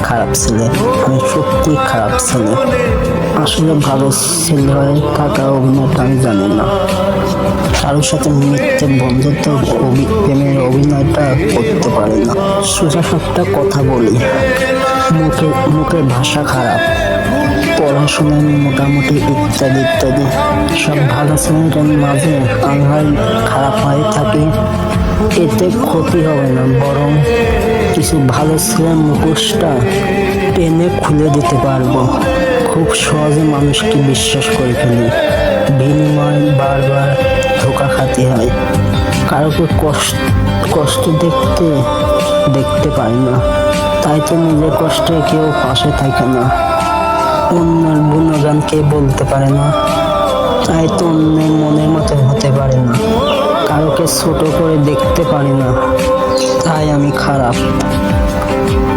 খারাপ ছেলে, আমি সত্যি খারাপ ছেলে। আসলে ভালো ছেলে হয়ে থাকা অভিনয়টা আমি জানি না, কারোর সাথে মিথ্যে বন্ধুত্ব প্রেমের অভিনয়টা করতে পারি না। সোজা সাপটা কথা বলি, মুখের ভাষা খারাপ, পড়াশোনায় মোটামুটি ইত্যাদি ইত্যাদি। সব ভালো ছেলেদের মাঝে আমি হয় খারাপ হয়ে থাকি, এতে ক্ষতি হবে না, বরং কিছু ভালো ছেলের মুখোশটা টেনে খুলে দিতে পারবো। খুব সহজে মানুষকে বিশ্বাস করে ফেলি, বিনিময় বারবার ধোঁকা খাতে হয়। কারোকে কষ্ট দেখতে পারি না, তাই তো নিজের কষ্টে কেউ পাশে থাকে না। অন্যের গুণগান কে বলতে পারে না, তাই তো অন্যের মনের মতো হতে পারে না। কারোকে ছোট করে দেখতে পারি না, তাই আমি খারাপ।